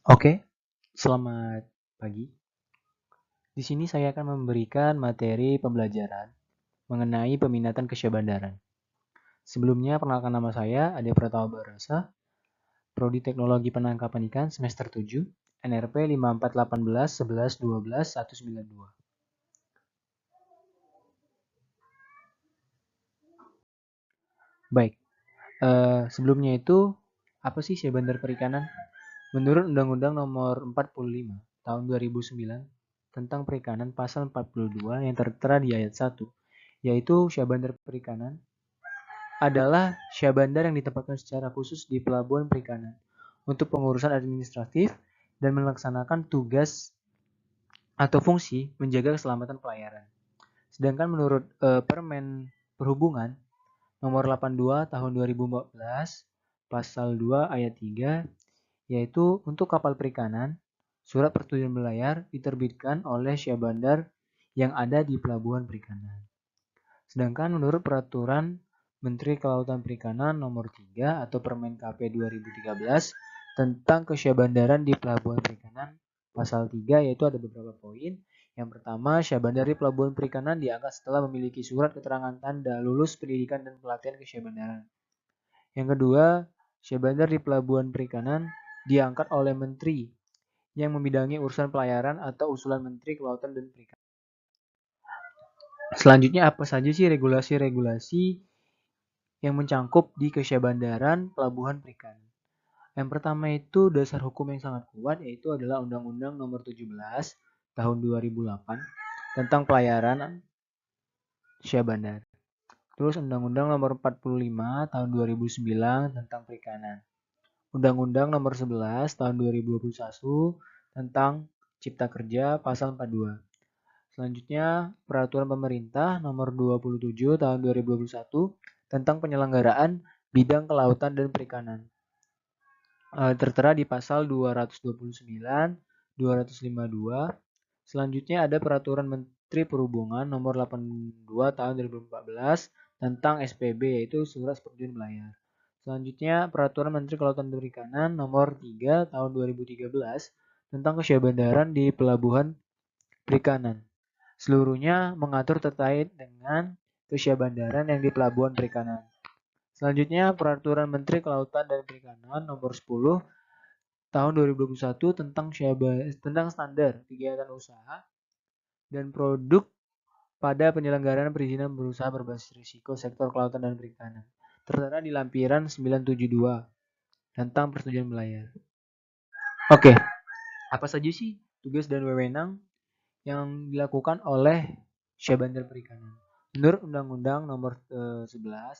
Oke, selamat pagi. Di sini saya akan memberikan materi pembelajaran mengenai peminatan kesyahbandaran. Sebelumnya, perkenalkan nama saya Ade Pratama Barasa, Prodi Teknologi Penangkapan Ikan semester 7, NRP 5418 11 12 192. Baik, sebelumnya itu apa sih syahbandar perikanan? Menurut Undang-Undang Nomor 45 Tahun 2009 tentang perikanan pasal 42 yang tertera di ayat 1, yaitu syahbandar perikanan adalah syahbandar yang ditempatkan secara khusus di pelabuhan perikanan untuk pengurusan administratif dan melaksanakan tugas atau fungsi menjaga keselamatan pelayaran. Sedangkan menurut Permen Perhubungan Nomor 82 Tahun 2014 Pasal 2 Ayat 3, yaitu untuk kapal perikanan, surat persetujuan berlayar diterbitkan oleh syahbandar yang ada di pelabuhan perikanan. Sedangkan menurut Peraturan Menteri Kelautan Perikanan Nomor 3 atau Permen KP 2013 tentang kesyahbandaran di pelabuhan perikanan pasal 3, yaitu ada beberapa poin. Yang pertama, syahbandar di pelabuhan perikanan diangkat setelah memiliki surat keterangan tanda lulus pendidikan dan pelatihan kesyahbandaran. Yang kedua, syahbandar di pelabuhan perikanan diangkat oleh menteri yang membidangi urusan pelayaran atau usulan Menteri Kelautan dan Perikanan. Selanjutnya, apa saja sih regulasi-regulasi yang mencangkup di kesyahbandaran pelabuhan perikanan? Yang pertama itu dasar hukum yang sangat kuat, yaitu adalah Undang-Undang Nomor 17 Tahun 2008 tentang pelayaran syahbandar. Terus Undang-Undang Nomor 45 Tahun 2009 tentang perikanan. Undang-Undang Nomor 11 Tahun 2021 tentang Cipta Kerja Pasal 42. Selanjutnya, Peraturan Pemerintah Nomor 27 Tahun 2021 tentang penyelenggaraan bidang kelautan dan perikanan. Tertera di pasal 229, 252. Selanjutnya ada Peraturan Menteri Perhubungan Nomor 82 Tahun 2014 tentang SPB, yaitu Surat Persetujuan Berlayar. Selanjutnya Peraturan Menteri Kelautan dan Perikanan Nomor 3 Tahun 2013 tentang kesyahbandaran di pelabuhan perikanan. Seluruhnya mengatur terkait dengan kesyahbandaran yang di pelabuhan perikanan. Selanjutnya, Peraturan Menteri Kelautan dan Perikanan Nomor 10 Tahun 2021 tentang standar kegiatan usaha dan produk pada penyelenggaraan perizinan berusaha berbasis risiko sektor kelautan dan perikanan. Tertera di lampiran 972 tentang persetujuan berlayar. Oke, apa saja sih tugas dan wewenang yang dilakukan oleh syahbandar perikanan? Menurut Undang-Undang Nomor 11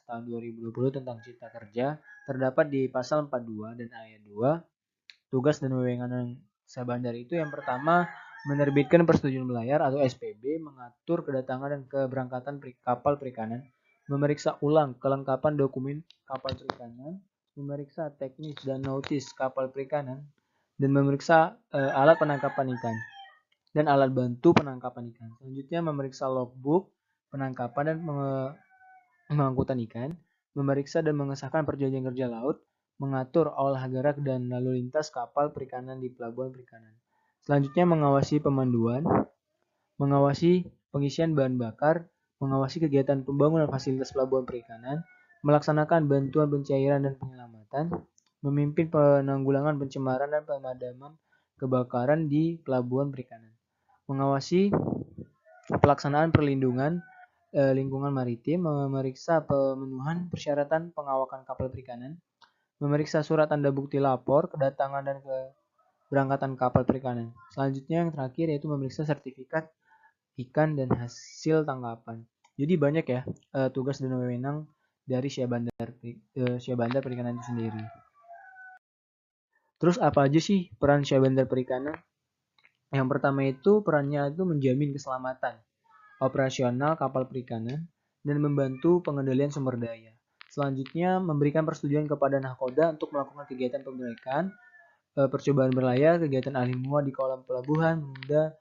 Tahun 2020 tentang Cipta Kerja, terdapat di pasal 42 dan ayat 2, tugas dan wewenang syahbandar itu yang pertama, menerbitkan persetujuan berlayar atau SPB, mengatur kedatangan dan keberangkatan kapal perikanan, memeriksa ulang kelengkapan dokumen kapal perikanan, memeriksa teknis dan nautis kapal perikanan, dan memeriksa alat penangkapan ikan dan alat bantu penangkapan ikan. Selanjutnya memeriksa logbook penangkapan dan pengangkutan ikan, memeriksa dan mengesahkan perjanjian kerja laut, mengatur olah gerak dan lalu lintas kapal perikanan di pelabuhan perikanan. Selanjutnya mengawasi pemanduan, mengawasi pengisian bahan bakar, mengawasi kegiatan pembangunan fasilitas pelabuhan perikanan, melaksanakan bantuan pencairan dan penyelamatan, memimpin penanggulangan pencemaran dan pemadaman kebakaran di pelabuhan perikanan, mengawasi pelaksanaan perlindungan lingkungan maritim, memeriksa pemenuhan persyaratan pengawakan kapal perikanan, memeriksa surat tanda bukti lapor, kedatangan dan keberangkatan kapal perikanan. Selanjutnya yang terakhir yaitu memeriksa sertifikat ikan dan hasil tangkapan. Jadi banyak ya tugas dan wewenang dari syahbandar perikanan itu sendiri. Terus apa aja sih peran syahbandar perikanan? Yang pertama itu perannya itu menjamin keselamatan operasional kapal perikanan dan membantu pengendalian sumber daya. Selanjutnya memberikan persetujuan kepada nahkoda untuk melakukan kegiatan pemeriksaan, percobaan berlayar, kegiatan alih muat di kolam pelabuhan, menunda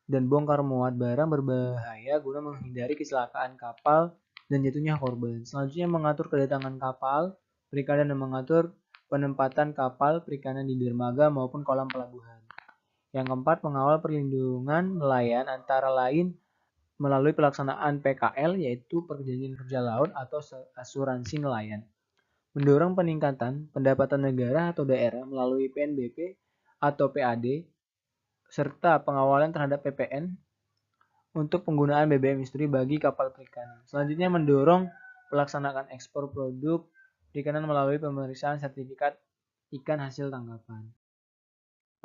dan bongkar muat barang berbahaya guna menghindari kecelakaan kapal dan jatuhnya korban. Selanjutnya mengatur kedatangan kapal perikanan dan mengatur penempatan kapal perikanan di dermaga maupun kolam pelabuhan. Yang keempat, mengawal perlindungan nelayan antara lain melalui pelaksanaan PKL, yaitu Perjanjian Kerja Laut atau Asuransi Nelayan. Mendorong peningkatan pendapatan negara atau daerah melalui PNBP atau PAD, serta pengawalan terhadap PPN untuk penggunaan BBM industri bagi kapal perikanan. Selanjutnya, mendorong pelaksanaan ekspor produk perikanan melalui pemeriksaan sertifikat ikan hasil tangkapan.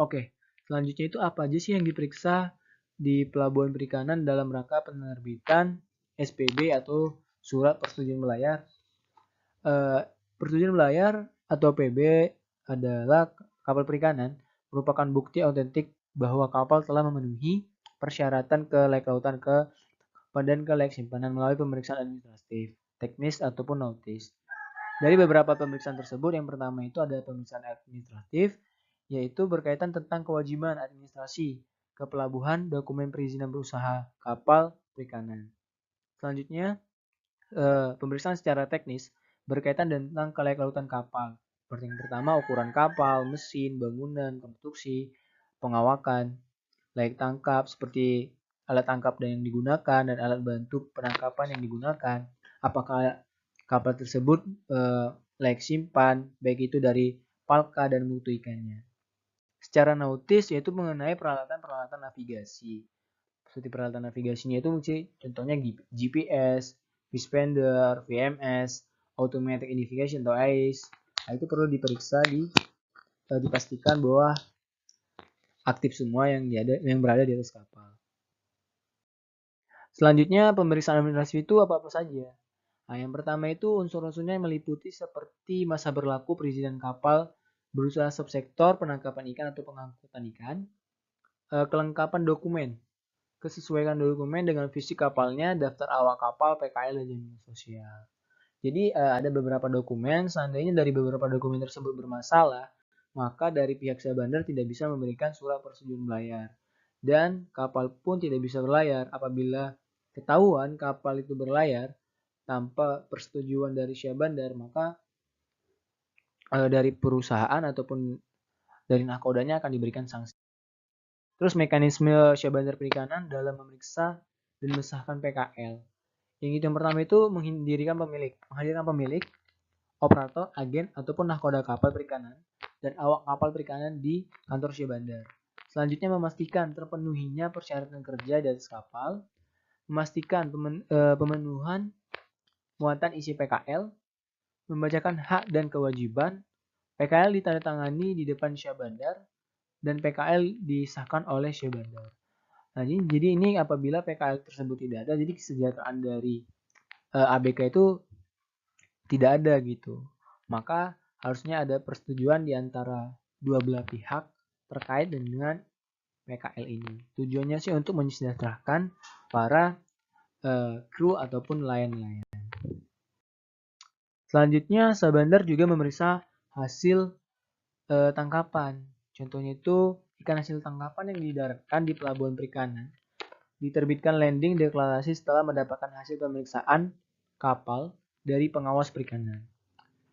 Oke, selanjutnya itu apa aja sih yang diperiksa di pelabuhan perikanan dalam rangka penerbitan SPB atau surat persetujuan berlayar? Persetujuan berlayar atau PB adalah kapal perikanan merupakan bukti autentik bahwa kapal telah memenuhi persyaratan ke layak lautan dan ke layak simpanan melalui pemeriksaan administratif, teknis ataupun nautis. Dari beberapa pemeriksaan tersebut, yang pertama itu ada pemeriksaan administratif, yaitu berkaitan tentang kewajiban administrasi ke pelabuhan, dokumen perizinan berusaha kapal perikanan. Selanjutnya, pemeriksaan secara teknis berkaitan tentang kelayak lautan kapal. Seperti yang pertama, ukuran kapal, mesin, bangunan, konstruksi, pengawakan, layak tangkap seperti alat tangkap yang digunakan dan alat bantu penangkapan yang digunakan. Apakah kapal tersebut layak simpan, baik itu dari palka dan mutu ikannya. Secara nautis yaitu mengenai peralatan-peralatan navigasi. Seperti peralatan navigasinya itu contohnya GPS, Vispender, VMS, Automatic Identification atau AIS. Nah, itu perlu diperiksa dipastikan bahwa aktif semua yang berada di atas kapal. Selanjutnya, pemeriksaan administrasi itu apa-apa saja. Nah, yang pertama itu unsur-unsurnya meliputi seperti masa berlaku perizinan kapal berusaha subsektor penangkapan ikan atau pengangkutan ikan, kelengkapan dokumen, kesesuaian dokumen dengan visi kapalnya, daftar awak kapal, PKL, dan jaminan sosial. Jadi ada beberapa dokumen, seandainya dari beberapa dokumen tersebut bermasalah, maka dari pihak Syah Bandar tidak bisa memberikan surat persetujuan berlayar. Dan kapal pun tidak bisa berlayar apabila ketahuan kapal itu berlayar tanpa persetujuan dari Syah Bandar, maka dari perusahaan ataupun dari nahkodanya akan diberikan sanksi. Terus mekanisme Syah Bandar Perikanan dalam memeriksa dan mensahkan PKL. Yang pertama itu menghadirkan pemilik, operator, agen, ataupun nahkoda kapal perikanan dan awak kapal perikanan di kantor Syah Bandar. Selanjutnya memastikan terpenuhinya persyaratan kerja di atas kapal, memastikan pemenuhan muatan isi PKL, membacakan hak dan kewajiban, PKL ditandatangani di depan Syah Bandar, dan PKL disahkan oleh Syah Bandar. Nah, jadi ini apabila PKL tersebut tidak ada, jadi kesejahteraan dari ABK itu tidak ada gitu. Maka harusnya ada persetujuan di antara dua belah pihak terkait dengan PKL ini. Tujuannya sih untuk mensejahterakan para kru ataupun nelayan-nelayan. Selanjutnya, Syah Bandar juga memeriksa hasil tangkapan. Contohnya itu ikan hasil tangkapan yang didaratkan di pelabuhan perikanan diterbitkan landing deklarasi setelah mendapatkan hasil pemeriksaan kapal dari pengawas perikanan.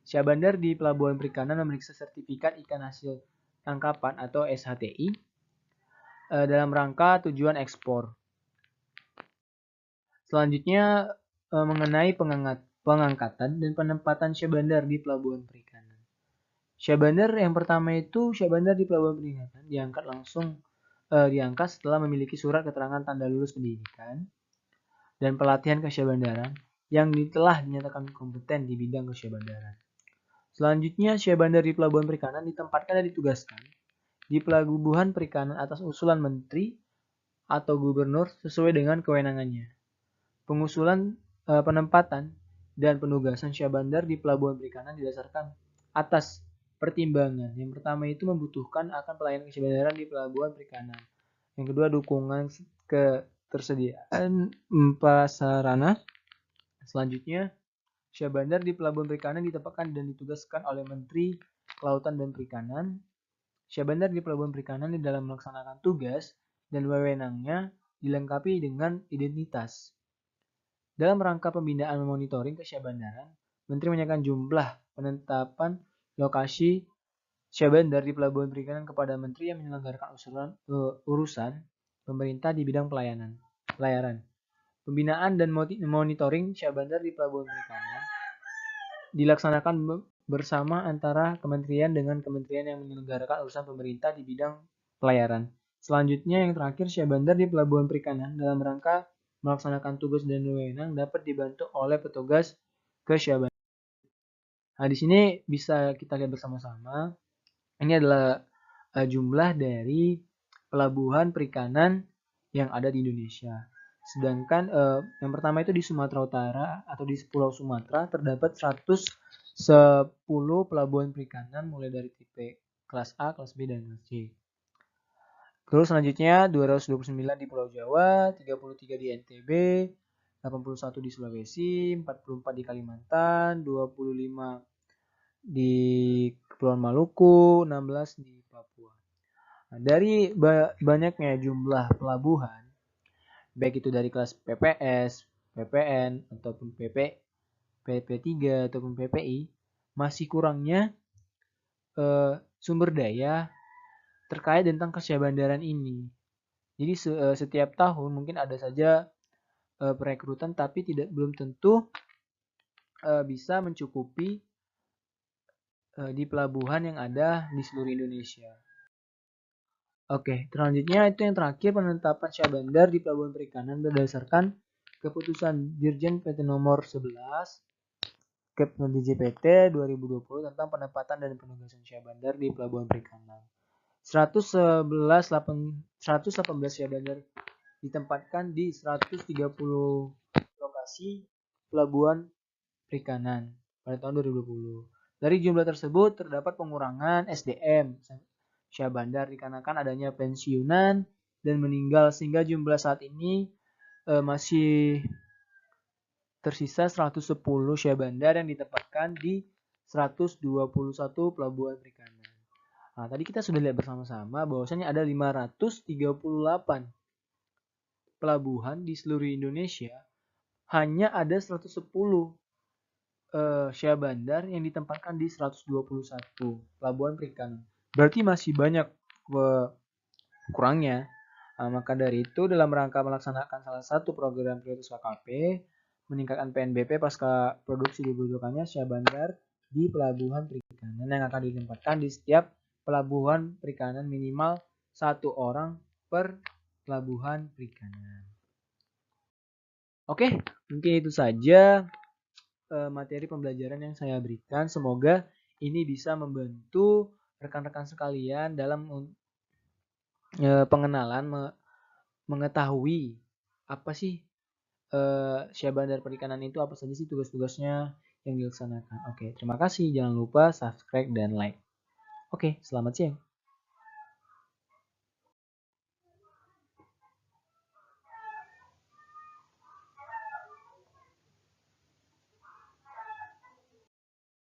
Syah Bandar di pelabuhan perikanan memeriksa sertifikat ikan hasil tangkapan atau SHTI dalam rangka tujuan ekspor. Selanjutnya mengenai pengangkatan dan penempatan Syah Bandar di pelabuhan perikanan. Syah Bandar yang pertama itu Syah Bandar di pelabuhan perikanan diangkat setelah memiliki surat keterangan tanda lulus pendidikan dan pelatihan kesyahbandaran yang telah dinyatakan kompeten di bidang kesyahbandaran. Selanjutnya, Syah Bandar di pelabuhan perikanan ditempatkan dan ditugaskan di pelabuhan perikanan atas usulan menteri atau gubernur sesuai dengan kewenangannya. Pengusulan penempatan dan penugasan Syah Bandar di pelabuhan perikanan didasarkan atas pertimbangan. Yang pertama itu membutuhkan akan pelayanan kesyahbandaran di pelabuhan perikanan. Yang kedua, dukungan ketersediaan prasarana. Selanjutnya, Syah Bandar di pelabuhan perikanan ditempatkan dan ditugaskan oleh Menteri Kelautan dan Perikanan. Syah Bandar di pelabuhan perikanan di dalam melaksanakan tugas dan wewenangnya dilengkapi dengan identitas. Dalam rangka pembinaan monitoring kesyahbandaran, Menteri menyatakan jumlah penetapan lokasi Syah Bandar di pelabuhan perikanan kepada menteri yang menyelenggarakan urusan pemerintah di bidang pelayaran. Pembinaan dan monitoring Syah Bandar di pelabuhan perikanan dilaksanakan bersama antara kementerian dengan kementerian yang menyelenggarakan urusan pemerintah di bidang pelayaran. Selanjutnya yang terakhir, Syah Bandar di pelabuhan perikanan dalam rangka melaksanakan tugas dan wewenang dapat dibantu oleh petugas ke Syah Bandar. Nah, di sini bisa kita lihat bersama-sama. Ini adalah jumlah dari pelabuhan perikanan yang ada di Indonesia. Sedangkan yang pertama itu di Sumatera Utara atau di Pulau Sumatera terdapat 110 pelabuhan perikanan mulai dari tipe kelas A, kelas B, dan kelas C. Terus selanjutnya 229 di Pulau Jawa, 33 di NTB, 81 di Sulawesi, 44 di Kalimantan, 25 di Kepulauan Maluku, 16 di Papua. Nah, dari banyaknya jumlah pelabuhan, baik itu dari kelas PPS, PPN, ataupun PP3 ataupun PPI, masih kurangnya sumber daya terkait tentang kesyahbandaran ini. Jadi setiap tahun mungkin ada saja perekrutan, tapi belum tentu bisa mencukupi di pelabuhan yang ada di seluruh Indonesia. Oke, selanjutnya itu yang terakhir, penetapan Syah Bandar di pelabuhan perikanan berdasarkan keputusan Dirjen PT nomor 11 Kep DJPT 2020 tentang penempatan dan penugasan Syah Bandar di pelabuhan perikanan. 118 Syah Bandar ditempatkan di 130 lokasi pelabuhan perikanan pada tahun 2020. Dari jumlah tersebut terdapat pengurangan SDM Syah Bandar dikarenakan adanya pensiunan dan meninggal, sehingga jumlah saat ini masih tersisa 110 Syah Bandar yang ditempatkan di 121 pelabuhan perikanan. Nah, tadi kita sudah lihat bersama-sama bahwasanya ada 538 pelabuhan di seluruh Indonesia, hanya ada 110 Syah Bandar yang ditempatkan di 121 pelabuhan perikanan. Berarti masih banyak kurangnya. Maka dari itu, dalam rangka melaksanakan salah satu program prioritas KKP, meningkatkan PNBP pasca produksi dibutuhkannya Syah Bandar di pelabuhan perikanan yang akan ditempatkan di setiap pelabuhan perikanan minimal 1 orang per pelabuhan perikanan. Oke, mungkin itu saja materi pembelajaran yang saya berikan. Semoga ini bisa membantu rekan-rekan sekalian dalam pengenalan, mengetahui apa sih Syah Bandar Perikanan itu, apa saja sih tugas-tugasnya yang dilaksanakan. Oke, terima kasih. Jangan lupa subscribe dan like. Oke, selamat siang.